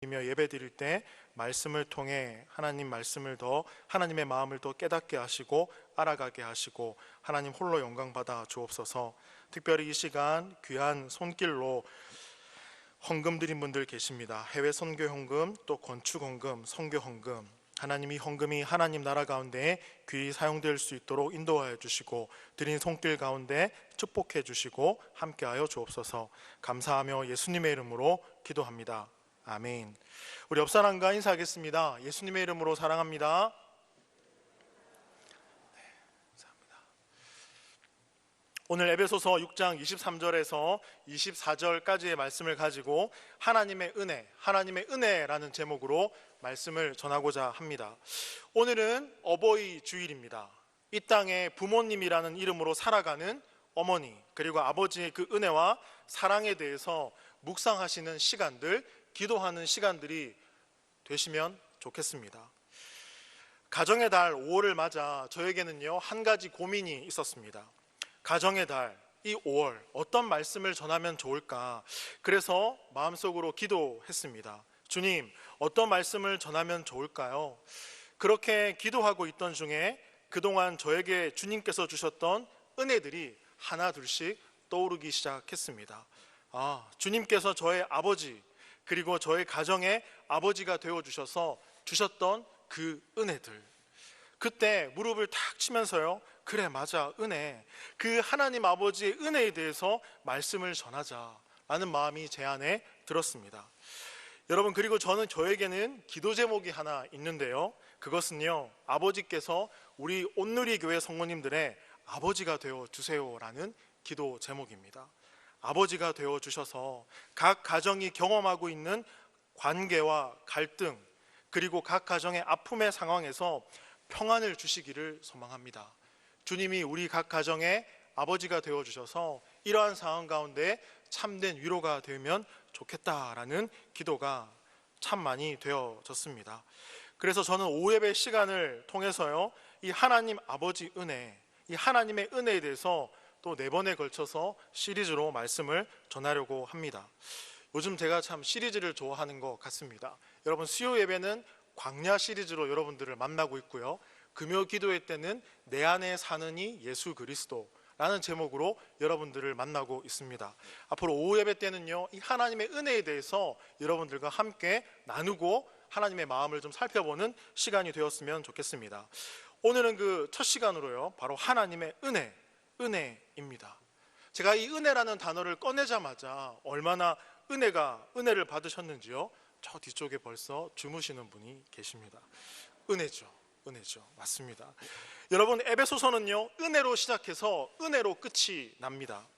이며 예배드릴 때 말씀을 통해 하나님 말씀을 더 하나님의 마음을 더 깨닫게 하시고 알아가게 하시고 하나님 홀로 영광 받아 주옵소서. 특별히 이 시간 귀한 손길로 헌금 드린 분들 계십니다. 해외 선교 헌금, 또 건축 헌금, 선교 헌금, 하나님이 헌금이 하나님 나라 가운데 귀히 사용될 수 있도록 인도하여 주시고 드린 손길 가운데 축복해 주시고 함께하여 주옵소서. 감사하며 예수님의 이름으로 기도합니다. 아멘. 우리 옆 사람과 인사하겠습니다. 예수님의 이름으로 사랑합니다. 네, 감사합니다. 오늘 에베소서 6장 23절에서 24절까지의 말씀을 가지고 하나님의 은혜라는 제목으로 말씀을 전하고자 합니다. 오늘은 어버이 주일입니다. 이 땅에 부모님이라는 이름으로 살아가는 어머니 그리고 아버지의 그 은혜와 사랑에 대해서 묵상하시는 시간들, 기도하는 시간들이 되시면 좋겠습니다. 가정의 달 5월을 맞아 저에게는요 한 가지 고민이 있었습니다. 가정의 달, 이 5월 어떤 말씀을 전하면 좋을까? 그래서 마음속으로 기도했습니다. 주님, 어떤 말씀을 전하면 좋을까요? 그렇게 기도하고 있던 중에 그동안 저에게 주님께서 주셨던 은혜들이 하나 둘씩 떠오르기 시작했습니다. 주님께서 저의 아버지 그리고 저의 가정의 아버지가 되어주셔서 주셨던 그 은혜들, 그때 무릎을 탁 치면서요, 그래 맞아, 은혜, 그 하나님 아버지의 은혜에 대해서 말씀을 전하자라는 마음이 제 안에 들었습니다. 여러분, 그리고 저에게는 기도 제목이 하나 있는데요, 그것은요, 아버지께서 우리 온누리교회 성모님들의 아버지가 되어주세요라는 기도 제목입니다. 아버지가 되어주셔서 각 가정이 경험하고 있는 관계와 갈등 그리고 각 가정의 아픔의 상황에서 평안을 주시기를 소망합니다. 주님이 우리 각 가정의 아버지가 되어주셔서 이러한 상황 가운데 참된 위로가 되면 좋겠다라는 기도가 참 많이 되어졌습니다. 그래서 저는 오후 예배 시간을 통해서요, 이 하나님 아버지 은혜, 이 하나님의 은혜에 대해서 또 4번에 걸쳐서 시리즈로 말씀을 전하려고 합니다. 요즘 제가 참 시리즈를 좋아하는 것 같습니다. 여러분, 수요 예배는 광야 시리즈로 여러분들을 만나고 있고요, 금요 기도회 때는 내 안에 사는 이 예수 그리스도라는 제목으로 여러분들을 만나고 있습니다. 앞으로 오후 예배 때는요, 이 하나님의 은혜에 대해서 여러분들과 함께 나누고 하나님의 마음을 좀 살펴보는 시간이 되었으면 좋겠습니다. 오늘은 그 첫 시간으로요, 바로 하나님의 은혜입니다. 제가 이 은혜라는 단어를 꺼내자마자 얼마나 은혜를 받으셨는지요, 저 뒤쪽에 벌써 주무시는 분이 계십니다. 은혜죠. 맞습니다. 여러분, 에베소서는요, 은혜로 시작해서 은혜로 끝이 납니다.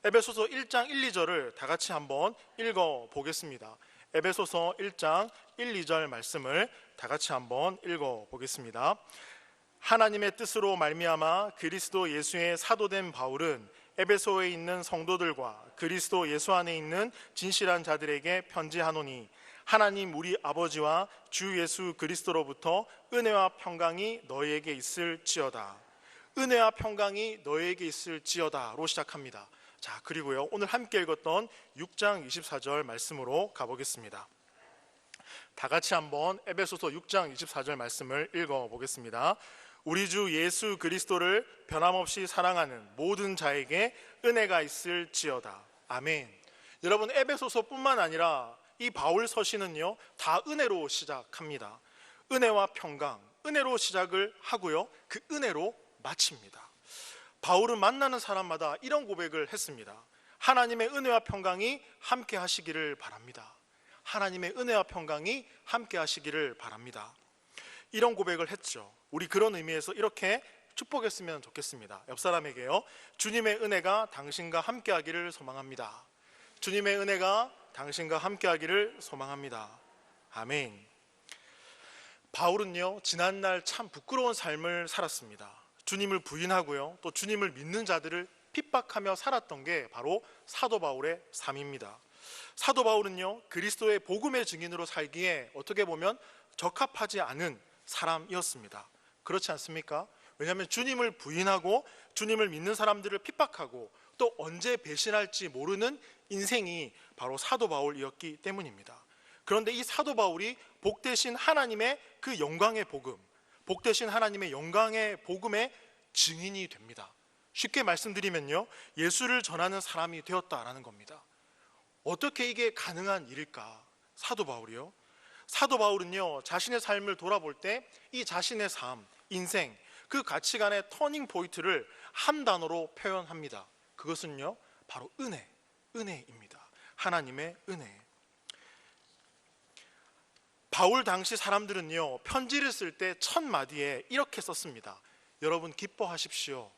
에베소서 1장 1, 2절을 다 같이 한번 읽어 보겠습니다. 에베소서 1장 1, 2절 말씀을 다 같이 한번 읽어 보겠습니다. 하나님의 뜻으로 말미암아 그리스도 예수의 사도된 바울은 에베소에 있는 성도들과 그리스도 예수 안에 있는 진실한 자들에게 편지하노니, 하나님 우리 아버지와 주 예수 그리스도로부터 은혜와 평강이 너희에게 있을지어다. 은혜와 평강이 너희에게 있을지어다로 시작합니다. 자, 그리고요, 오늘 함께 읽었던 6장 24절 말씀으로 가보겠습니다. 다 같이 한번 에베소서 6장 24절 말씀을 읽어보겠습니다. 우리 주 예수 그리스도를 변함없이 사랑하는 모든 자에게 은혜가 있을지어다. 아멘. 여러분, 에베소서뿐만 아니라 이 바울 서신은요, 다 은혜로 시작합니다. 은혜와 평강, 은혜로 시작을 하고요, 그 은혜로 마칩니다. 바울은 만나는 사람마다 이런 고백을 했습니다. 하나님의 은혜와 평강이 함께 하시기를 바랍니다. 하나님의 은혜와 평강이 함께 하시기를 바랍니다. 이런 고백을 했죠. 우리 그런 의미에서 이렇게 축복했으면 좋겠습니다. 옆 사람에게요, 주님의 은혜가 당신과 함께 하기를 소망합니다. 주님의 은혜가 당신과 함께 하기를 소망합니다. 아멘. 바울은요, 지난날 참 부끄러운 삶을 살았습니다. 주님을 부인하고요, 또 주님을 믿는 자들을 핍박하며 살았던 게 바로 사도 바울의 삶입니다. 사도 바울은요, 그리스도의 복음의 증인으로 살기에 어떻게 보면 적합하지 않은 사람이었습니다. 그렇지 않습니까? 왜냐하면 주님을 부인하고 주님을 믿는 사람들을 핍박하고 또 언제 배신할지 모르는 인생이 바로 사도 바울이었기 때문입니다. 그런데 이 사도 바울이 복되신 하나님의 그 영광의 복음, 복되신 하나님의 영광의 복음의 증인이 됩니다. 쉽게 말씀드리면요, 예수를 전하는 사람이 되었다라는 겁니다. 어떻게 이게 가능한 일일까? 사도 바울이요. 사도 바울은요, 자신의 삶을 돌아볼 때 이 자신의 삶, 인생, 그 가치관의 터닝 포인트를 한 단어로 표현합니다. 그것은요, 바로 은혜, 은혜입니다. 하나님의 은혜. 바울 당시 사람들은요, 편지를 쓸 때 첫 마디에 이렇게 썼습니다. 여러분 기뻐하십시오.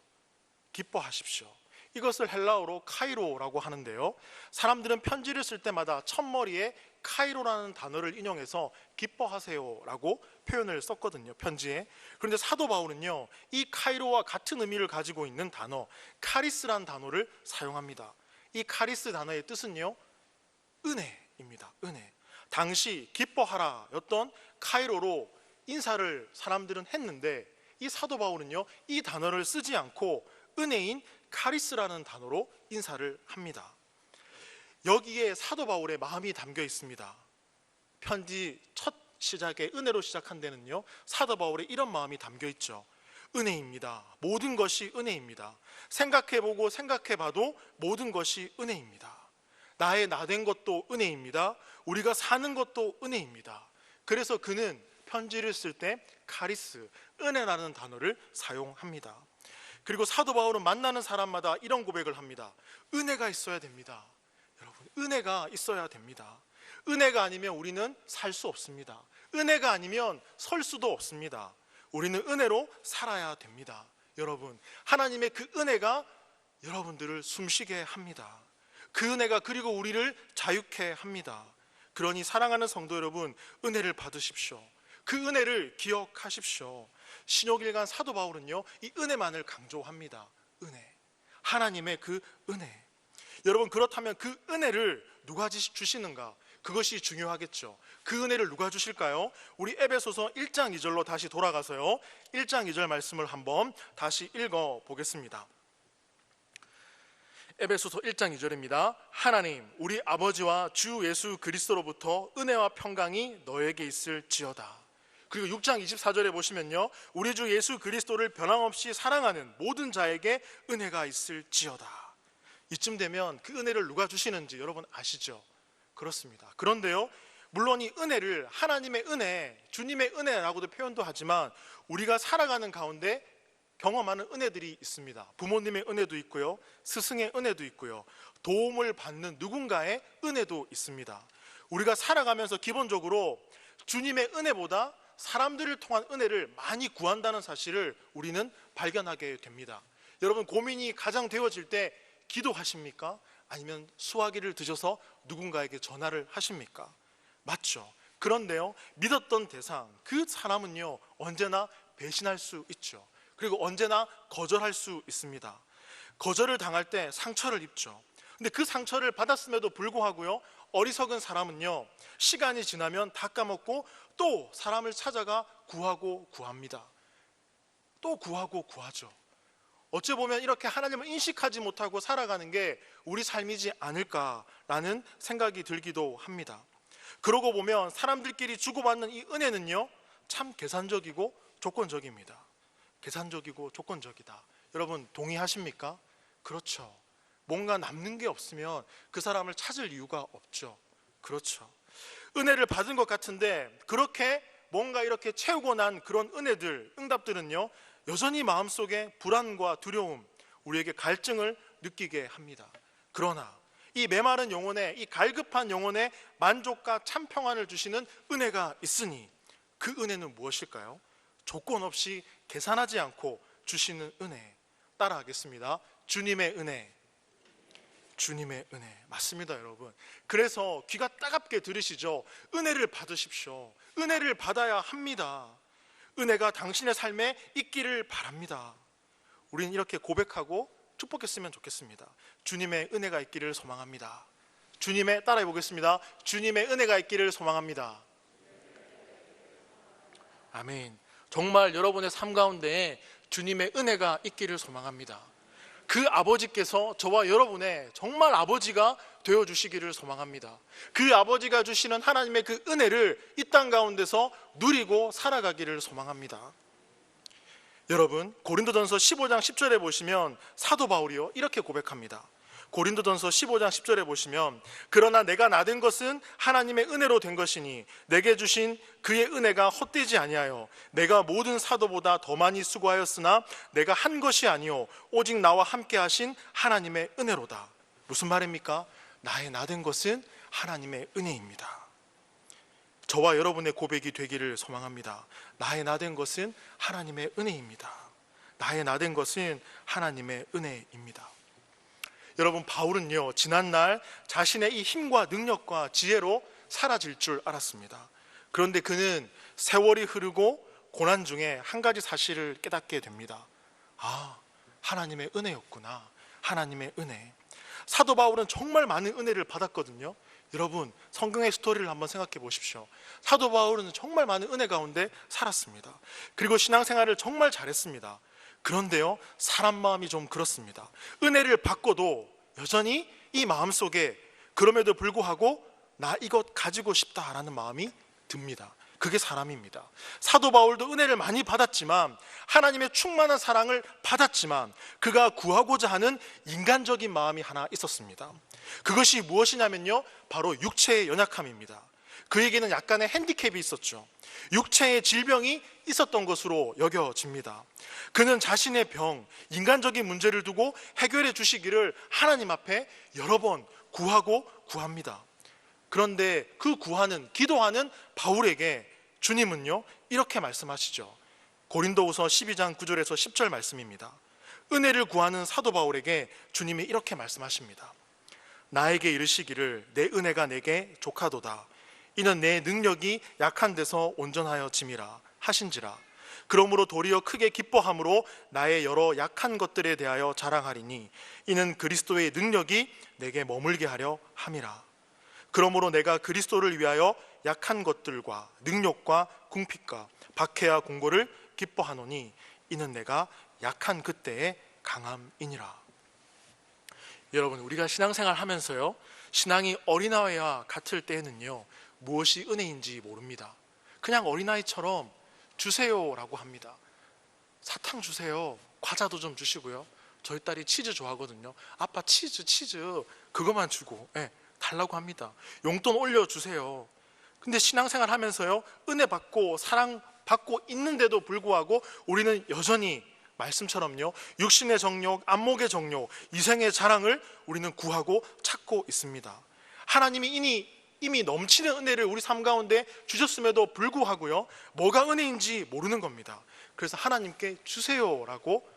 기뻐하십시오. 이것을 헬라어로 카이로라고 하는데요, 사람들은 편지를 쓸 때마다 첫머리에 카이로라는 단어를 인용해서 기뻐하세요라고 표현을 썼거든요, 편지에. 그런데 사도 바울은요, 이 카이로와 같은 의미를 가지고 있는 단어 카리스라는 단어를 사용합니다. 이 카리스 단어의 뜻은요, 은혜입니다. 은혜. 당시 기뻐하라 였던 카이로로 인사를 사람들은 했는데, 이 사도 바울은요, 이 단어를 쓰지 않고 은혜인 카리스라는 단어로 인사를 합니다. 여기에 사도 바울의 마음이 담겨 있습니다. 편지 첫 시작에 은혜로 시작한 데는요, 사도 바울의 이런 마음이 담겨 있죠. 은혜입니다. 모든 것이 은혜입니다. 생각해보고 생각해봐도 모든 것이 은혜입니다. 나의 나된 것도 은혜입니다. 우리가 사는 것도 은혜입니다. 그래서 그는 편지를 쓸 때 카리스, 은혜라는 단어를 사용합니다. 그리고 사도 바울은 만나는 사람마다 이런 고백을 합니다. 은혜가 있어야 됩니다. 여러분, 은혜가 있어야 됩니다. 은혜가 아니면 우리는 살 수 없습니다. 은혜가 아니면 설 수도 없습니다. 우리는 은혜로 살아야 됩니다. 여러분, 하나님의 그 은혜가 여러분들을 숨쉬게 합니다. 그 은혜가 그리고 우리를 자유케 합니다. 그러니 사랑하는 성도 여러분, 은혜를 받으십시오. 그 은혜를 기억하십시오. 신욕일간 사도 바울은요, 이 은혜만을 강조합니다. 은혜, 하나님의 그 은혜. 여러분, 그렇다면 그 은혜를 누가 주시는가? 그것이 중요하겠죠. 그 은혜를 누가 주실까요? 우리 에베소서 1장 2절로 다시 돌아가서요, 1장 2절 말씀을 한번 다시 읽어보겠습니다. 에베소서 1장 2절입니다. 하나님 우리 아버지와 주 예수 그리스도로부터 은혜와 평강이 너에게 있을지어다. 그리고 6장 24절에 보시면요, 우리 주 예수 그리스도를 변함없이 사랑하는 모든 자에게 은혜가 있을지어다. 이쯤 되면 그 은혜를 누가 주시는지 여러분 아시죠? 그렇습니다. 그런데요, 물론 이 은혜를 하나님의 은혜, 주님의 은혜라고도 표현도 하지만 우리가 살아가는 가운데 경험하는 은혜들이 있습니다. 부모님의 은혜도 있고요, 스승의 은혜도 있고요, 도움을 받는 누군가의 은혜도 있습니다. 우리가 살아가면서 기본적으로 주님의 은혜보다 사람들을 통한 은혜를 많이 구한다는 사실을 우리는 발견하게 됩니다. 여러분, 고민이 가장 되어질 때 기도하십니까? 아니면 수화기를 드셔서 누군가에게 전화를 하십니까? 맞죠? 그런데요, 믿었던 대상, 그 사람은요, 언제나 배신할 수 있죠. 그리고 언제나 거절할 수 있습니다. 거절을 당할 때 상처를 입죠. 근데 그 상처를 받았음에도 불구하고요, 어리석은 사람은요, 시간이 지나면 다 까먹고 또 사람을 찾아가 구하고 구합니다. 또 구하고 구하죠. 어찌 보면 이렇게 하나님을 인식하지 못하고 살아가는 게 우리 삶이지 않을까라는 생각이 들기도 합니다. 그러고 보면 사람들끼리 주고받는 이 은혜는요, 참 계산적이고 조건적입니다. 계산적이고 조건적이다. 여러분 동의하십니까? 그렇죠. 뭔가 남는 게 없으면 그 사람을 찾을 이유가 없죠. 그렇죠. 은혜를 받은 것 같은데 그렇게 뭔가 이렇게 채우고 난 그런 은혜들, 응답들은요, 여전히 마음속에 불안과 두려움, 우리에게 갈증을 느끼게 합니다. 그러나 이 메마른 영혼에, 이 갈급한 영혼에 만족과 참 평안을 주시는 은혜가 있으니 그 은혜는 무엇일까요? 조건 없이 계산하지 않고 주시는 은혜. 따라하겠습니다. 주님의 은혜. 주님의 은혜. 맞습니다, 여러분. 그래서 귀가 따갑게 들으시죠? 은혜를 받으십시오. 은혜를 받아야 합니다. 은혜가 당신의 삶에 있기를 바랍니다. 우리는 이렇게 고백하고 축복했으면 좋겠습니다. 주님의 은혜가 있기를 소망합니다. 주님의, 따라해 보겠습니다. 주님의 은혜가 있기를 소망합니다. 아멘. 정말 여러분의 삶 가운데 주님의 은혜가 있기를 소망합니다. 그 아버지께서 저와 여러분의 정말 아버지가 되어주시기를 소망합니다. 그 아버지가 주시는 하나님의 그 은혜를 이 땅 가운데서 누리고 살아가기를 소망합니다. 여러분, 고린도전서 15장 10절에 보시면 사도 바울이요 이렇게 고백합니다. 고린도전서 15장 10절에 보시면 그러나 내가 나된 것은 하나님의 은혜로 된 것이니 내게 주신 그의 은혜가 헛되지 아니하여 내가 모든 사도보다 더 많이 수고하였으나 내가 한 것이 아니요 오직 나와 함께 하신 하나님의 은혜로다. 무슨 말입니까? 나의 나된 것은 하나님의 은혜입니다. 저와 여러분의 고백이 되기를 소망합니다. 나의 나된 것은 하나님의 은혜입니다. 나의 나된 것은 하나님의 은혜입니다. 여러분, 바울은요 지난날 자신의 이 힘과 능력과 지혜로 사라질 줄 알았습니다. 그런데 그는 세월이 흐르고 고난 중에 한 가지 사실을 깨닫게 됩니다. 아, 하나님의 은혜였구나. 하나님의 은혜. 사도 바울은 정말 많은 은혜를 받았거든요. 여러분, 성경의 스토리를 한번 생각해 보십시오. 사도 바울은 정말 많은 은혜 가운데 살았습니다. 그리고 신앙생활을 정말 잘했습니다. 그런데요, 사람 마음이 좀 그렇습니다. 은혜를 받고도 여전히 이 마음속에 그럼에도 불구하고 나 이것 가지고 싶다라는 마음이 듭니다. 그게 사람입니다. 사도 바울도 은혜를 많이 받았지만, 하나님의 충만한 사랑을 받았지만 그가 구하고자 하는 인간적인 마음이 하나 있었습니다. 그것이 무엇이냐면요, 바로 육체의 연약함입니다. 그에게는 약간의 핸디캡이 있었죠. 육체의 질병이 있었던 것으로 여겨집니다. 그는 자신의 병, 인간적인 문제를 두고 해결해 주시기를 하나님 앞에 여러 번 구합니다. 그런데 그 기도하는 바울에게 주님은요 이렇게 말씀하시죠. 고린도후서 12장 9절에서 10절 말씀입니다. 은혜를 구하는 사도 바울에게 주님이 이렇게 말씀하십니다. 나에게 이르시기를 내 은혜가 내게 족하도다. 이는 내 능력이 약한 데서 온전하여 짐이라 하신지라. 그러므로 도리어 크게 기뻐함으로 나의 여러 약한 것들에 대하여 자랑하리니 이는 그리스도의 능력이 내게 머물게 하려 함이라. 그러므로 내가 그리스도를 위하여 약한 것들과 능력과 궁핍과 박해와 공고를 기뻐하노니 이는 내가 약한 그때의 강함이니라. 여러분, 우리가 신앙생활 하면서요 신앙이 어린아이와 같을 때에는요 무엇이 은혜인지 모릅니다. 그냥 어린아이처럼 주세요라고 합니다. 사탕 주세요. 과자도 좀 주시고요. 저희 딸이 치즈 좋아하거든요. 아빠 치즈 그거만 주고 달라고 합니다. 용돈 올려주세요. 근데 신앙생활 하면서요 은혜 받고 사랑 받고 있는데도 불구하고 우리는 여전히 말씀처럼요 육신의 정욕, 안목의 정욕, 이생의 자랑을 우리는 구하고 찾고 있습니다. 하나님이 이미 넘치는 은혜를 우리 삶 가운데 주셨음에도 불구하고요 뭐가 은혜인지 모르는 겁니다. 그래서 하나님께 주세요라고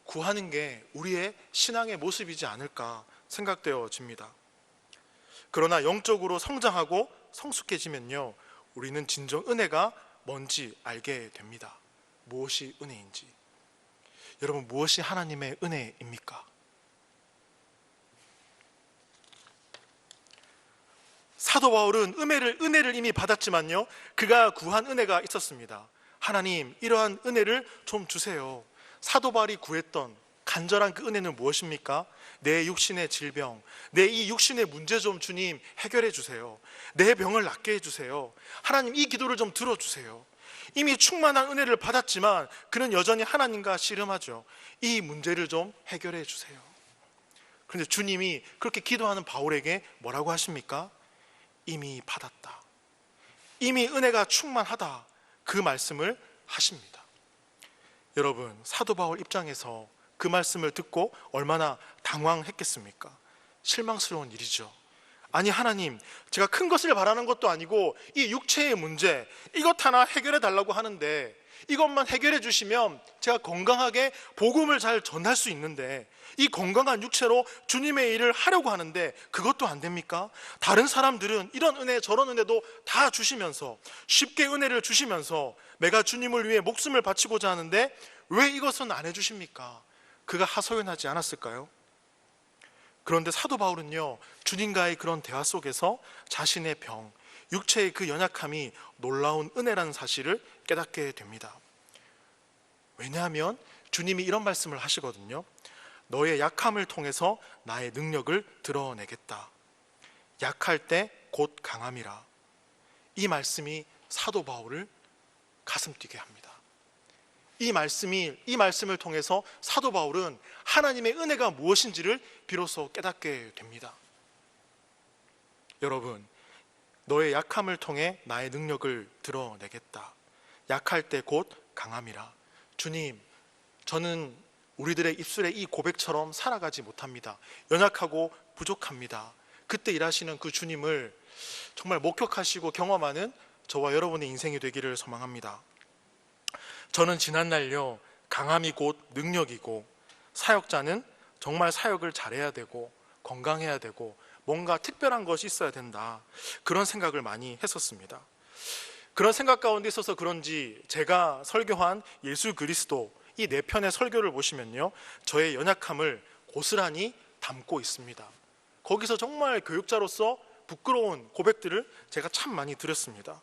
구하는 게 우리의 신앙의 모습이지 않을까 생각되어집니다. 그러나 영적으로 성장하고 성숙해지면요 우리는 진정 은혜가 뭔지 알게 됩니다. 무엇이 은혜인지. 여러분, 무엇이 하나님의 은혜입니까? 사도 바울은 은혜를 이미 받았지만요 그가 구한 은혜가 있었습니다. 하나님, 이러한 은혜를 좀 주세요. 사도 바울이 구했던 간절한 그 은혜는 무엇입니까? 내 육신의 질병, 내 이 육신의 문제 좀 주님 해결해 주세요. 내 병을 낫게 해주세요. 하나님, 이 기도를 좀 들어주세요. 이미 충만한 은혜를 받았지만 그는 여전히 하나님과 씨름하죠. 이 문제를 좀 해결해 주세요. 그런데 주님이 그렇게 기도하는 바울에게 뭐라고 하십니까? 이미 받았다. 이미 은혜가 충만하다. 그 말씀을 하십니다. 여러분, 사도 바울 입장에서 그 말씀을 듣고 얼마나 당황했겠습니까? 실망스러운 일이죠. 아니, 하나님, 제가 큰 것을 바라는 것도 아니고 이 육체의 문제 이것 하나 해결해 달라고 하는데 이것만 해결해 주시면 제가 건강하게 복음을 잘 전할 수 있는데 이 건강한 육체로 주님의 일을 하려고 하는데 그것도 안 됩니까? 다른 사람들은 이런 은혜 저런 은혜도 다 주시면서 쉽게 은혜를 주시면서 내가 주님을 위해 목숨을 바치고자 하는데 왜 이것은 안 해주십니까? 그가 하소연하지 않았을까요? 그런데 사도 바울은요 주님과의 그런 대화 속에서 자신의 병, 육체의 그 연약함이 놀라운 은혜라는 사실을 깨닫게 됩니다. 왜냐하면 주님이 이런 말씀을 하시거든요. 너의 약함을 통해서 나의 능력을 드러내겠다. 약할 때 곧 강함이라. 이 말씀이 사도 바울을 가슴 뛰게 합니다. 이 말씀을 통해서 사도 바울은 하나님의 은혜가 무엇인지를 비로소 깨닫게 됩니다. 여러분, 너의 약함을 통해 나의 능력을 드러내겠다. 약할 때 곧 강함이라. 주님, 저는 우리들의 입술의 이 고백처럼 살아가지 못합니다. 연약하고 부족합니다. 그때 일하시는 그 주님을 정말 목격하시고 경험하는 저와 여러분의 인생이 되기를 소망합니다. 저는 지난날요, 강함이 곧 능력이고, 사역자는 정말 사역을 잘해야 되고 건강해야 되고 뭔가 특별한 것이 있어야 된다, 그런 생각을 많이 했었습니다. 그런 생각 가운데 있어서 그런지 제가 설교한 예수 그리스도 이 4편의 설교를 보시면요, 저의 연약함을 고스란히 담고 있습니다. 거기서 정말 교육자로서 부끄러운 고백들을 제가 참 많이 드렸습니다.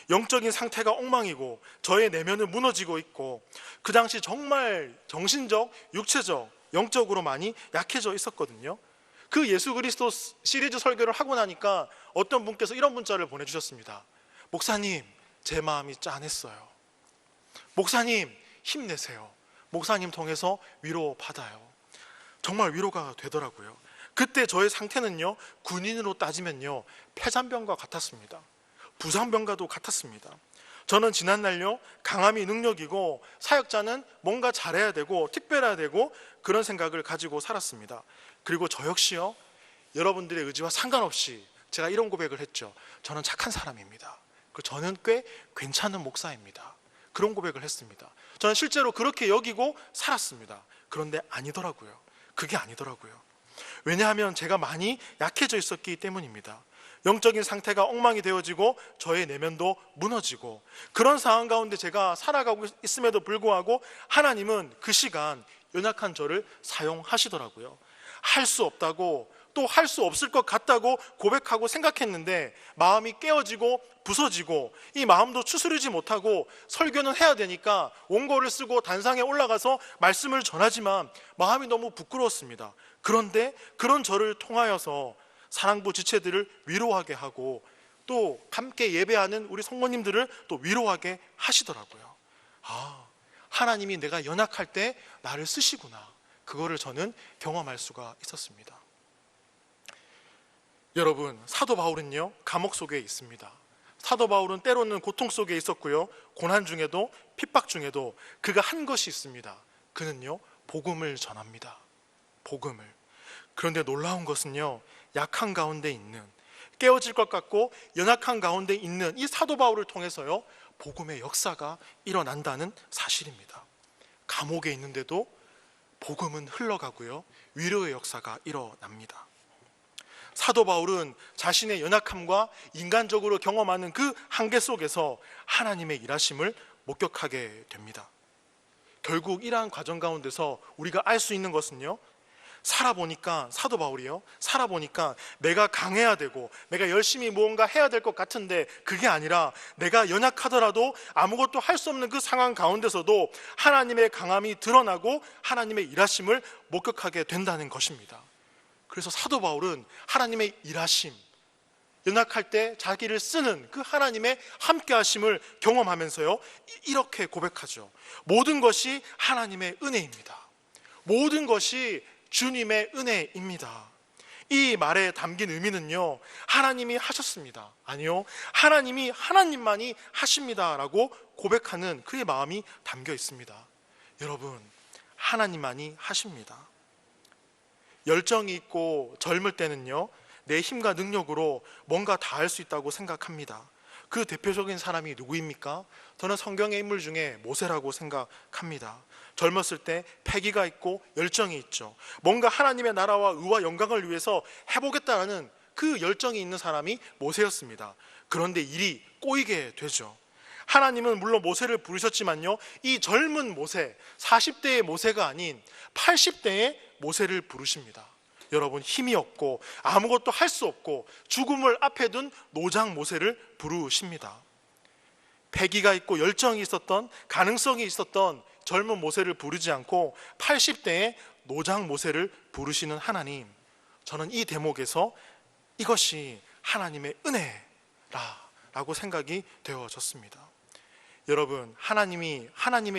영적인 상태가 엉망이고 저의 내면은 무너지고 있고 그 당시 정말 정신적, 육체적, 영적으로 많이 약해져 있었거든요. 그 예수 그리스도 시리즈 설교를 하고 나니까 어떤 분께서 이런 문자를 보내주셨습니다. 목사님, 제 마음이 짠했어요. 목사님, 힘내세요. 목사님 통해서 위로 받아요. 정말 위로가 되더라고요. 그때 저의 상태는요, 군인으로 따지면요, 폐잔병과 같았습니다. 부상병과도 같았습니다. 저는 지난날요, 강함이 능력이고 사역자는 뭔가 잘해야 되고 특별해야 되고 그런 생각을 가지고 살았습니다. 그리고 저 역시요, 여러분들의 의지와 상관없이 제가 이런 고백을 했죠. 저는 착한 사람입니다. 저는 꽤 괜찮은 목사입니다. 그런 고백을 했습니다. 저는 실제로 그렇게 여기고 살았습니다. 그런데 아니더라고요. 그게 아니더라고요. 왜냐하면 제가 많이 약해져 있었기 때문입니다. 영적인 상태가 엉망이 되어지고 저의 내면도 무너지고 그런 상황 가운데 제가 살아가고 있음에도 불구하고 하나님은 그 시간 연약한 저를 사용하시더라고요. 할 수 없다고, 또 할 수 없을 것 같다고 고백하고 생각했는데 마음이 깨어지고 부서지고 이 마음도 추스르지 못하고 설교는 해야 되니까 원고를 쓰고 단상에 올라가서 말씀을 전하지만 마음이 너무 부끄러웠습니다. 그런데 그런 저를 통하여서 사랑부 지체들을 위로하게 하고 또 함께 예배하는 우리 성모님들을 또 위로하게 하시더라고요. 아, 하나님이 내가 연약할 때 나를 쓰시구나, 그거를 저는 경험할 수가 있었습니다. 여러분, 사도 바울은요, 감옥 속에 있습니다. 사도 바울은 때로는 고통 속에 있었고요, 고난 중에도 핍박 중에도 그가 한 것이 있습니다. 그는요, 복음을 전합니다. 복음을. 그런데 놀라운 것은요, 약한 가운데 있는, 깨어질 것 같고 연약한 가운데 있는 이 사도 바울을 통해서요, 복음의 역사가 일어난다는 사실입니다. 감옥에 있는데도 복음은 흘러가고요, 위로의 역사가 일어납니다. 사도 바울은 자신의 연약함과 인간적으로 경험하는 그 한계 속에서 하나님의 일하심을 목격하게 됩니다. 결국 이러한 과정 가운데서 우리가 알 수 있는 것은요, 살아보니까, 사도 바울이요, 살아보니까 내가 강해야 되고 내가 열심히 무언가 해야 될 것 같은데 그게 아니라 내가 연약하더라도 아무것도 할 수 없는 그 상황 가운데서도 하나님의 강함이 드러나고 하나님의 일하심을 목격하게 된다는 것입니다. 그래서 사도 바울은 하나님의 일하심, 연약할 때 자기를 쓰는 그 하나님의 함께하심을 경험하면서요, 이렇게 고백하죠. 모든 것이 하나님의 은혜입니다. 모든 것이 주님의 은혜입니다. 이 말에 담긴 의미는요, 하나님이 하셨습니다, 아니요, 하나님이 하나님만이 하십니다라고 고백하는 그의 마음이 담겨 있습니다. 여러분, 하나님만이 하십니다. 열정이 있고 젊을 때는요, 내 힘과 능력으로 뭔가 다 할 수 있다고 생각합니다. 그 대표적인 사람이 누구입니까? 저는 성경의 인물 중에 모세라고 생각합니다. 젊었을 때 패기가 있고 열정이 있죠. 뭔가 하나님의 나라와 의와 영광을 위해서 해보겠다는 그 열정이 있는 사람이 모세였습니다. 그런데 일이 꼬이게 되죠. 하나님은 물론 모세를 부르셨지만요, 이 젊은 모세, 40대의 모세가 아닌 80대의 모세를 부르십니다. 여러분, 힘이 없고 아무것도 할 수 없고 죽음을 앞에 둔 노장 모세를 부르십니다. 패기가 있고 열정이 있었던, 가능성이 있었던 젊은 모세를 부르지 않고 80대의 노장 모세를 부르시는 하나님, 저는 이 대목에서 이것이 하나님의 은혜라고 생각이 되어졌습니다. 여러분, 하나님의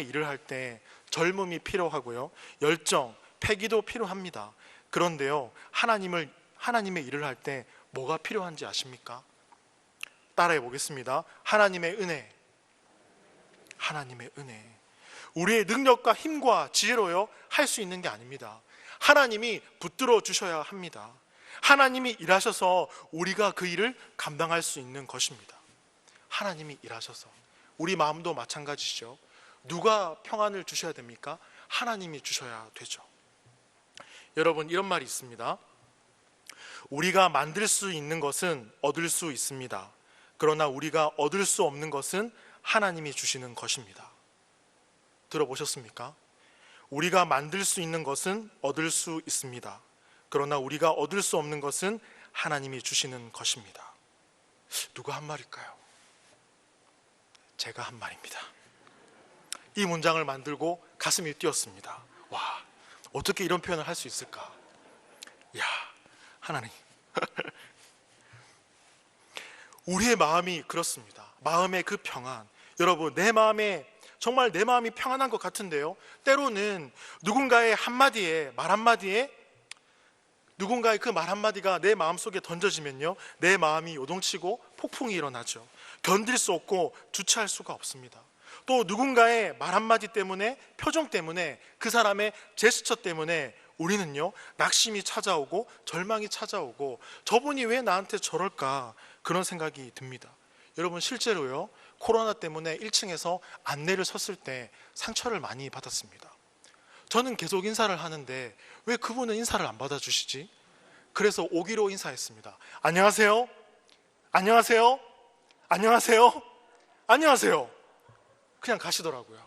일을 할 때 젊음이 필요하고요, 열정, 패기도 필요합니다. 그런데요, 하나님의 일을 할 때 뭐가 필요한지 아십니까? 따라해 보겠습니다. 하나님의 은혜. 하나님의 은혜. 우리의 능력과 힘과 지혜로요 할 수 있는 게 아닙니다. 하나님이 붙들어 주셔야 합니다. 하나님이 일하셔서 우리가 그 일을 감당할 수 있는 것입니다. 하나님이 일하셔서. 우리 마음도 마찬가지죠. 누가 평안을 주셔야 됩니까? 하나님이 주셔야 되죠. 여러분, 이런 말이 있습니다. 우리가 만들 수 있는 것은 얻을 수 있습니다. 그러나 우리가 얻을 수 없는 것은 하나님이 주시는 것입니다. 들어보셨습니까? 우리가 만들 수 있는 것은 얻을 수 있습니다. 그러나 우리가 얻을 수 없는 것은 하나님이 주시는 것입니다. 누가 한 말일까요? 제가 한 말입니다. 이 문장을 만들고 가슴이 뛰었습니다. 와, 어떻게 이런 표현을 할 수 있을까? 야, 하나님. 우리의 마음이 그렇습니다. 마음의 그 평안. 여러분, 정말 내 마음이 평안한 것 같은데요, 때로는 누군가의 한마디에, 말 한마디에, 누군가의 그 말 한마디가 내 마음속에 던져지면요, 내 마음이 요동치고 폭풍이 일어나죠. 견딜 수 없고 주체할 수가 없습니다. 또 누군가의 말 한마디 때문에, 표정 때문에, 그 사람의 제스처 때문에 우리는요, 낙심이 찾아오고 절망이 찾아오고, 저분이 왜 나한테 저럴까, 그런 생각이 듭니다. 여러분, 실제로요, 코로나 때문에 1층에서 안내를 섰을 때 상처를 많이 받았습니다. 저는 계속 인사를 하는데 왜 그분은 인사를 안 받아주시지? 그래서 오기로 인사했습니다. 안녕하세요? 안녕하세요? 안녕하세요? 안녕하세요? 그냥 가시더라고요.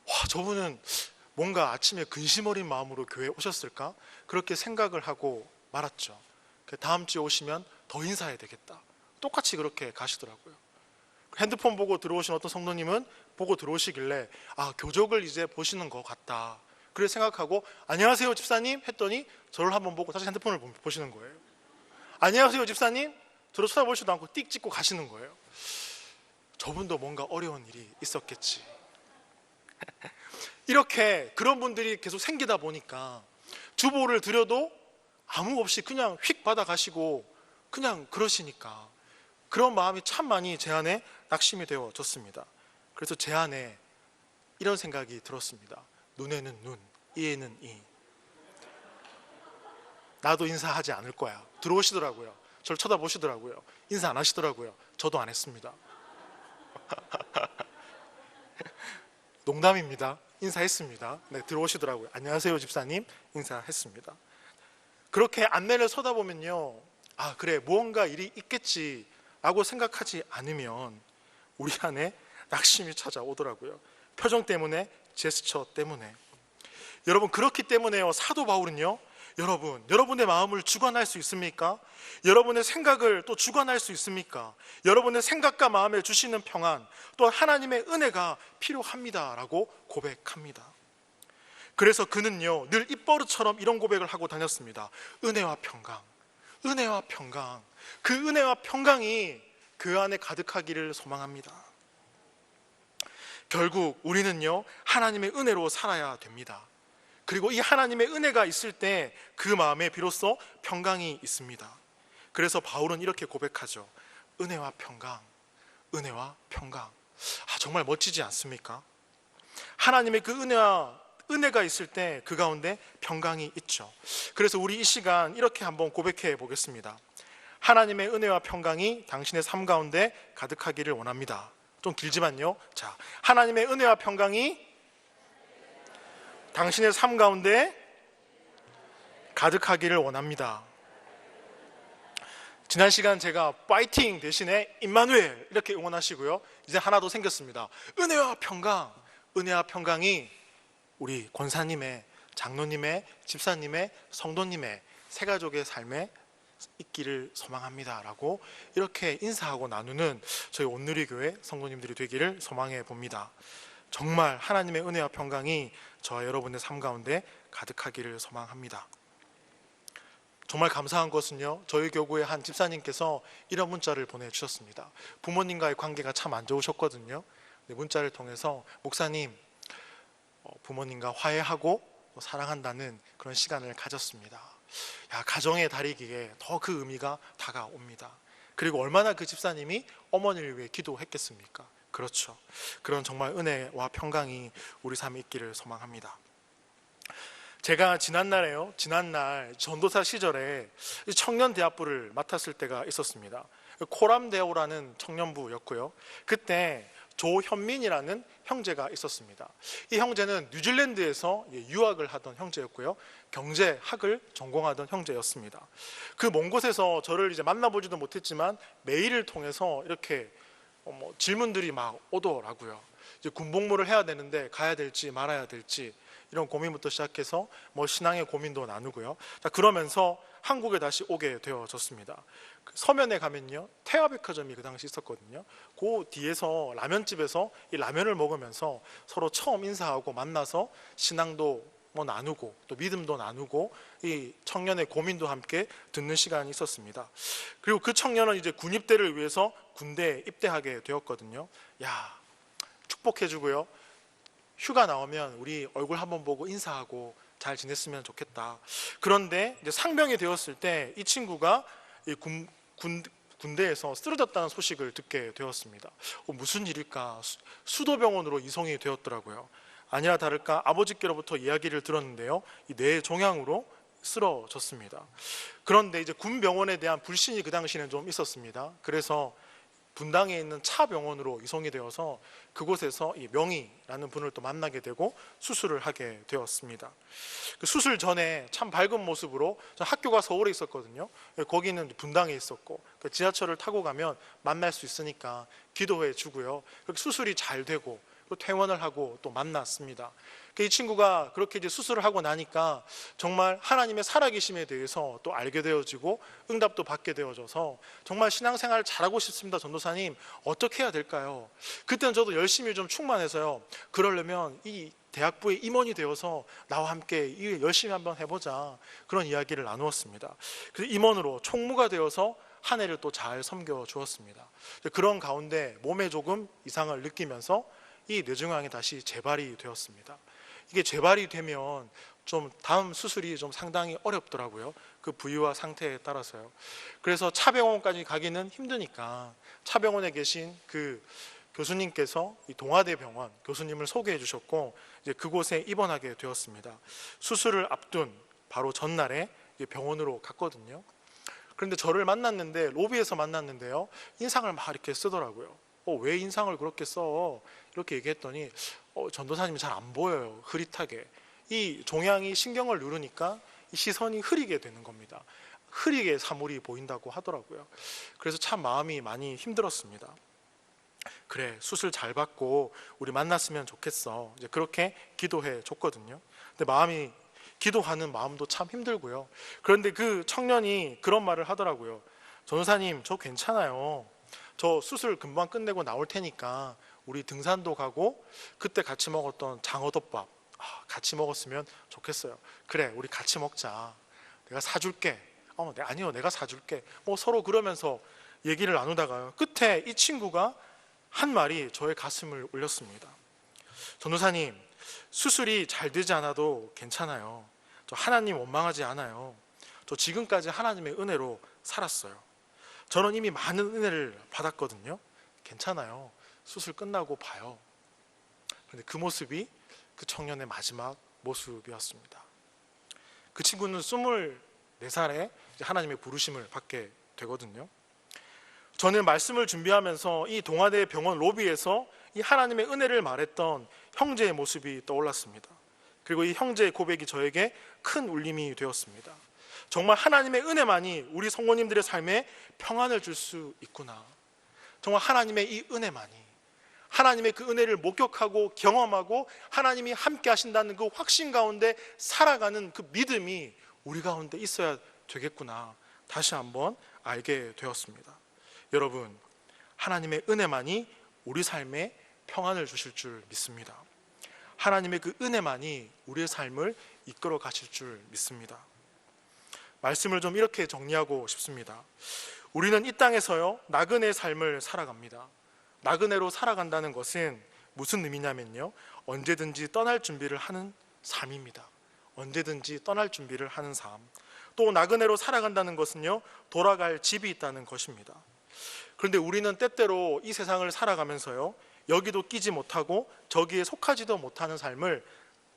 와, 저분은 뭔가 아침에 근심 어린 마음으로 교회에 오셨을까? 그렇게 생각을 하고 말았죠. 다음 주에 오시면 더 인사해야 되겠다. 똑같이 그렇게 가시더라고요. 핸드폰 보고 들어오신 어떤 성도님은 보고 들어오시길래 교적을 이제 보시는 것 같다, 그래 생각하고 안녕하세요 집사님 했더니 저를 한번 보고 다시 핸드폰을 보시는 거예요. 안녕하세요 집사님, 저를 쳐다보지도 않고 띡 찍고 가시는 거예요. 저분도 뭔가 어려운 일이 있었겠지. 이렇게 그런 분들이 계속 생기다 보니까 주보를 드려도 아무 없이 그냥 휙 받아가시고 그냥 그러시니까 그런 마음이 참 많이 제 안에 낙심이 되어졌습니다. 그래서 제 안에 이런 생각이 들었습니다. 눈에는 눈, 이에는 이. 나도 인사하지 않을 거야. 들어오시더라고요. 저를 쳐다보시더라고요. 인사 안 하시더라고요. 저도 안 했습니다. 농담입니다. 인사했습니다. 네, 들어오시더라고요. 안녕하세요 집사님, 인사했습니다. 그렇게 안내를 서다 보면요, 그래, 무언가 일이 있겠지 라고 생각하지 않으면 우리 안에 낙심이 찾아오더라고요. 표정 때문에, 제스처 때문에. 여러분, 그렇기 때문에요, 사도 바울은요, 여러분의 마음을 주관할 수 있습니까? 여러분의 생각을 또 주관할 수 있습니까? 여러분의 생각과 마음에 주시는 평안, 또 하나님의 은혜가 필요합니다 라고 고백합니다. 그래서 그는요, 늘 입버릇처럼 이런 고백을 하고 다녔습니다. 은혜와 평강, 은혜와 평강. 그 은혜와 평강이 그 안에 가득하기를 소망합니다. 결국 우리는요, 하나님의 은혜로 살아야 됩니다. 그리고 이 하나님의 은혜가 있을 때 그 마음에 비로소 평강이 있습니다. 그래서 바울은 이렇게 고백하죠. 은혜와 평강, 은혜와 평강. 정말 멋지지 않습니까? 하나님의 그 은혜가 있을 때 그 가운데 평강이 있죠. 그래서 우리 이 시간 이렇게 한번 고백해 보겠습니다. 하나님의 은혜와 평강이 당신의 삶 가운데 가득하기를 원합니다. 좀 길지만요. 자, 하나님의 은혜와 평강이 당신의 삶 가운데 가득하기를 원합니다. 지난 시간 제가 파이팅 대신에 임마누엘 이렇게 응원하시고요, 이제 하나 더 생겼습니다. 은혜와 평강. 은혜와 평강이 우리 권사님의, 장로님의, 집사님의, 성도님의 세 가족의 삶에 있기를 소망합니다 라고 이렇게 인사하고 나누는 저희 온누리교회 성도님들이 되기를 소망해 봅니다. 정말 하나님의 은혜와 평강이 저와 여러분의 삶 가운데 가득하기를 소망합니다. 정말 감사한 것은요, 저희 교구의 한 집사님께서 이런 문자를 보내주셨습니다. 부모님과의 관계가 참 안 좋으셨거든요. 문자를 통해서 목사님, 부모님과 화해하고 사랑한다는 그런 시간을 가졌습니다. 가정의 달이기에 더 그 의미가 다가옵니다. 그리고 얼마나 그 집사님이 어머니를 위해 기도했겠습니까? 그렇죠. 그런 정말 은혜와 평강이 우리 삶에 있기를 소망합니다. 제가 지난날 전도사 시절에 청년 대학부를 맡았을 때가 있었습니다. 코람데오라는 청년부였고요. 그때 조현민이라는 형제가 있었습니다. 이 형제는 뉴질랜드에서 유학을 하던 형제였고요. 경제학을 전공하던 형제였습니다. 그 먼 곳에서 저를 이제 만나보지도 못했지만 메일을 통해서 이렇게 질문들이 막 오더라고요. 이제 군복무를 해야 되는데 가야 될지 말아야 될지 이런 고민부터 시작해서 신앙의 고민도 나누고요. 그러면서 한국에 다시 오게 되어졌습니다. 서면에 가면요, 태화백화점이 그 당시 있었거든요. 그 뒤에서 라면집에서 이 라면을 먹으면서 서로 처음 인사하고 만나서 신앙도 나누고 또 믿음도 나누고 이 청년의 고민도 함께 듣는 시간이 있었습니다. 그리고 그 청년은 이제 군입대를 위해서 군대에 입대하게 되었거든요. 축복해주고요. 휴가 나오면 우리 얼굴 한번 보고 인사하고 잘 지냈으면 좋겠다. 그런데 이제 상병이 되었을 때 이 친구가 이 군대에서 쓰러졌다는 소식을 듣게 되었습니다. 무슨 일일까? 수도병원으로 이송이 되었더라고요. 아니나 다를까 아버지께로부터 이야기를 들었는데요, 이 뇌 종양으로 쓰러졌습니다. 그런데 이제 군병원에 대한 불신이 그 당시에는 좀 있었습니다. 그래서 분당에 있는 차 병원으로 이송이 되어서 그곳에서 이 명의라는 분을 또 만나게 되고 수술을 하게 되었습니다. 그 수술 전에 참 밝은 모습으로, 학교가 서울에 있었거든요. 거기는 분당에 있었고 지하철을 타고 가면 만날 수 있으니까 기도해 주고요. 그렇게 수술이 잘 되고 또 퇴원을 하고 또 만났습니다. 이 친구가 그렇게 이제 수술을 하고 나니까 정말 하나님의 살아계심에 대해서 또 알게 되어지고 응답도 받게 되어져서 정말 신앙생활 잘하고 싶습니다. 전도사님, 어떻게 해야 될까요? 그때는 저도 열심히 좀 충만해서요, 그러려면 이 대학부의 임원이 되어서 나와 함께 열심히 한번 해보자, 그런 이야기를 나누었습니다. 그래서 임원으로 총무가 되어서 한 해를 또 잘 섬겨 주었습니다. 그런 가운데 몸에 조금 이상을 느끼면서 이 뇌종양이 다시 재발이 되었습니다. 이게 재발이 되면 좀 다음 수술이 좀 상당히 어렵더라고요. 그 부위와 상태에 따라서요. 그래서 차병원까지 가기는 힘드니까 차병원에 계신 그 교수님께서 이 동아대병원 교수님을 소개해 주셨고 이제 그곳에 입원하게 되었습니다. 수술을 앞둔 바로 전날에 병원으로 갔거든요. 그런데 저를 만났는데, 로비에서 만났는데요, 인상을 막 이렇게 쓰더라고요. 왜 인상을 그렇게 써? 이렇게 얘기했더니 전도사님이 잘 안 보여요. 흐릿하게. 이 종양이 신경을 누르니까 이 시선이 흐리게 되는 겁니다. 흐리게 사물이 보인다고 하더라고요. 그래서 참 마음이 많이 힘들었습니다. 그래, 수술 잘 받고 우리 만났으면 좋겠어. 이제 그렇게 기도해 줬거든요. 근데 기도하는 마음도 참 힘들고요. 그런데 그 청년이 그런 말을 하더라고요. 전도사님, 저 괜찮아요. 저 수술 금방 끝내고 나올 테니까 우리 등산도 가고 그때 같이 먹었던 장어덮밥 같이 먹었으면 좋겠어요. 그래, 우리 같이 먹자. 내가 사줄게. 아니요, 내가 사줄게. 서로 그러면서 얘기를 나누다가요, 끝에 이 친구가 한 말이 저의 가슴을 울렸습니다. 전도사님, 수술이 잘 되지 않아도 괜찮아요. 저 하나님 원망하지 않아요. 저 지금까지 하나님의 은혜로 살았어요. 저는 이미 많은 은혜를 받았거든요. 괜찮아요. 수술 끝나고 봐요. 그런데 그 모습이 그 청년의 마지막 모습이었습니다. 그 친구는 24살에 하나님의 부르심을 받게 되거든요. 저는 말씀을 준비하면서 이 동아대 병원 로비에서 이 하나님의 은혜를 말했던 형제의 모습이 떠올랐습니다. 그리고 이 형제의 고백이 저에게 큰 울림이 되었습니다. 정말 하나님의 은혜만이 우리 성도님들의 삶에 평안을 줄 수 있구나. 정말 하나님의 이 은혜만이, 하나님의 그 은혜를 목격하고 경험하고 하나님이 함께 하신다는 그 확신 가운데 살아가는 그 믿음이 우리 가운데 있어야 되겠구나, 다시 한번 알게 되었습니다. 여러분, 하나님의 은혜만이 우리 삶에 평안을 주실 줄 믿습니다. 하나님의 그 은혜만이 우리의 삶을 이끌어 가실 줄 믿습니다. 말씀을 좀 이렇게 정리하고 싶습니다. 우리는 이 땅에서요, 나그네의 삶을 살아갑니다. 나그네로 살아간다는 것은 무슨 의미냐면요, 언제든지 떠날 준비를 하는 삶입니다. 언제든지 떠날 준비를 하는 삶. 또 나그네로 살아간다는 것은요, 돌아갈 집이 있다는 것입니다. 그런데 우리는 때때로 이 세상을 살아가면서요, 여기도 끼지 못하고 저기에 속하지도 못하는 삶을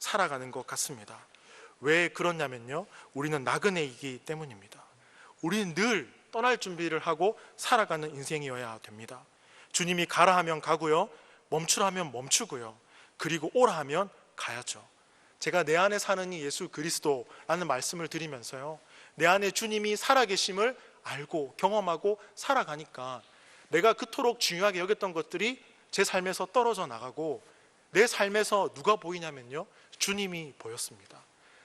살아가는 것 같습니다. 왜 그렇냐면요, 우리는 나그네이기 때문입니다. 우리는 늘 떠날 준비를 하고 살아가는 인생이어야 됩니다. 주님이 가라 하면 가고요, 멈추라 하면 멈추고요, 그리고 오라 하면 가야죠. 제가 내 안에 사는 이 예수 그리스도라는 말씀을 드리면서요, 내 안에 주님이 살아계심을 알고 경험하고 살아가니까 내가 그토록 중요하게 여겼던 것들이 제 삶에서 떨어져 나가고, 내 삶에서 누가 보이냐면요, 주님이 보였습니다.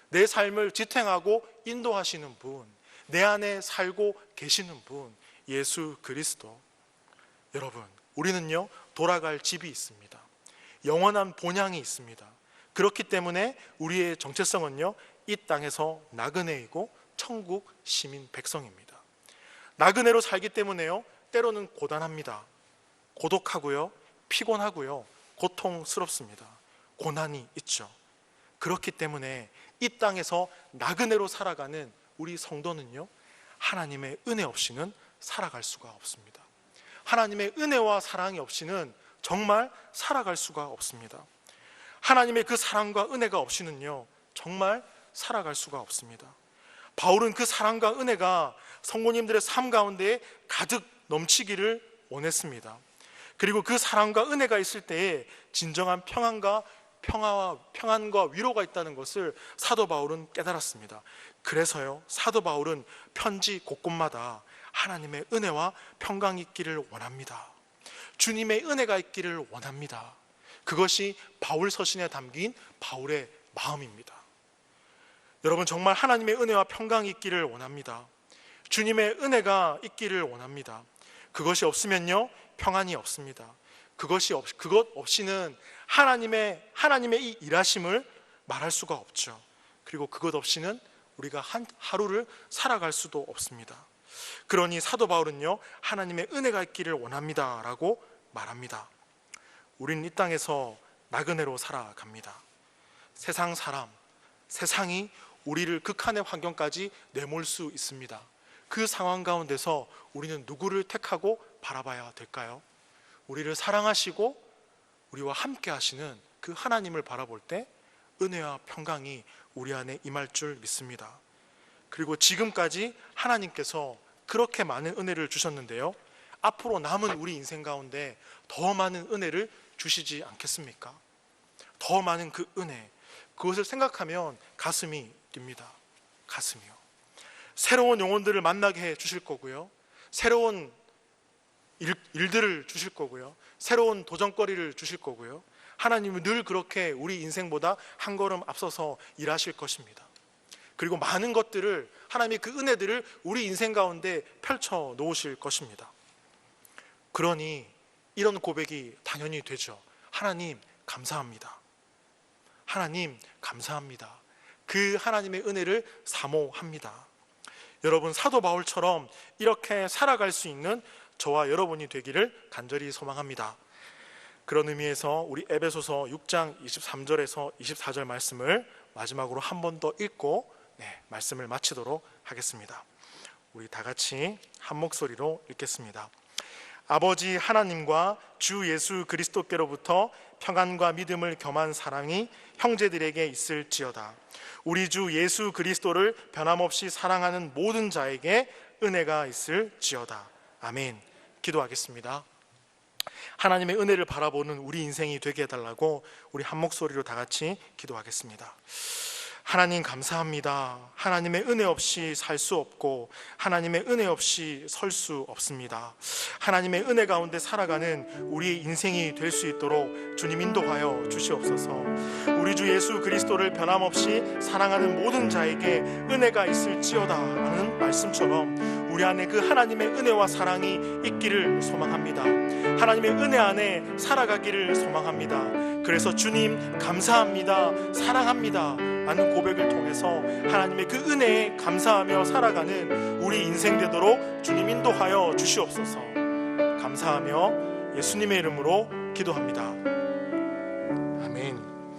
내 삶을 지탱하고 인도하시는 분, 내 안에 살고 계시는 분, 예수 그리스도. 여러분, 우리는요, 돌아갈 집이 있습니다. 영원한 본향이 있습니다. 그렇기 때문에 우리의 정체성은요, 이 땅에서 나그네이고 천국 시민 백성입니다. 나그네로 살기 때문에요, 때로는 고단합니다. 고독하고요, 피곤하고요, 고통스럽습니다. 고난이 있죠. 그렇기 때문에 이 땅에서 나그네로 살아가는 우리 성도는요, 하나님의 은혜 없이는 살아갈 수가 없습니다. 하나님의 은혜와 사랑이 없이는 정말 살아갈 수가 없습니다. 하나님의 그 사랑과 은혜가 없이는요, 정말 살아갈 수가 없습니다. 바울은 그 사랑과 은혜가 성도님들의 삶 가운데 가득 넘치기를 원했습니다. 그리고 그 사랑과 은혜가 있을 때에 진정한 평안과 위로가 있다는 것을 사도 바울은 깨달았습니다. 그래서요, 사도 바울은 편지 곳곳마다 하나님의 은혜와 평강이 있기를 원합니다. 주님의 은혜가 있기를 원합니다. 그것이 바울 서신에 담긴 바울의 마음입니다. 여러분, 정말 하나님의 은혜와 평강이 있기를 원합니다. 주님의 은혜가 있기를 원합니다. 그것이 없으면요, 평안이 없습니다. 그것 없이는 하나님의 이 일하심을 말할 수가 없죠. 그리고 그것 없이는 우리가 하루를 살아갈 수도 없습니다. 그러니 사도 바울은요, 하나님의 은혜가 있기를 원합니다 라고 말합니다. 우리는 이 땅에서 나그네로 살아갑니다. 세상 사람, 세상이 우리를 극한의 환경까지 내몰 수 있습니다. 그 상황 가운데서 우리는 누구를 택하고 바라봐야 될까요? 우리를 사랑하시고 우리와 함께 하시는 그 하나님을 바라볼 때 은혜와 평강이 우리 안에 임할 줄 믿습니다. 그리고 지금까지 하나님께서 그렇게 많은 은혜를 주셨는데요, 앞으로 남은 우리 인생 가운데 더 많은 은혜를 주시지 않겠습니까? 더 많은 그 은혜, 그것을 생각하면 가슴이 뜁니다. 가슴이요. 새로운 영혼들을 만나게 해 주실 거고요, 새로운 일들을 주실 거고요, 새로운 도전거리를 주실 거고요, 하나님은 늘 그렇게 우리 인생보다 한 걸음 앞서서 일하실 것입니다. 그리고 많은 것들을, 하나님의 그 은혜들을 우리 인생 가운데 펼쳐 놓으실 것입니다. 그러니 이런 고백이 당연히 되죠. 하나님 감사합니다. 하나님 감사합니다. 그 하나님의 은혜를 사모합니다. 여러분, 사도 바울처럼 이렇게 살아갈 수 있는 저와 여러분이 되기를 간절히 소망합니다. 그런 의미에서 우리 에베소서 6장 23절에서 24절 말씀을 마지막으로 한 번 더 읽고 말씀을 마치도록 하겠습니다. 우리 다 같이 한 목소리로 읽겠습니다. 아버지 하나님과 주 예수 그리스도께로부터 평안과 믿음을 겸한 사랑이 형제들에게 있을지어다. 우리 주 예수 그리스도를 변함없이 사랑하는 모든 자에게 은혜가 있을지어다. 아멘. 기도하겠습니다. 하나님의 은혜를 바라보는 우리 인생이 되게 해달라고 우리 한 목소리로 다 같이 기도하겠습니다. 하나님 감사합니다. 하나님의 은혜 없이 살 수 없고 하나님의 은혜 없이 설 수 없습니다. 하나님의 은혜 가운데 살아가는 우리의 인생이 될 수 있도록 주님 인도하여 주시옵소서. 우리 주 예수 그리스도를 변함없이 사랑하는 모든 자에게 은혜가 있을지어다 라는 말씀처럼 우리 안에 그 하나님의 은혜와 사랑이 있기를 소망합니다. 하나님의 은혜 안에 살아가기를 소망합니다. 그래서 주님 감사합니다, 사랑합니다 라는 고백을 통해서 하나님의 그 은혜에 감사하며 살아가는 우리 인생 되도록 주님 인도하여 주시옵소서. 감사하며 예수님의 이름으로 기도합니다.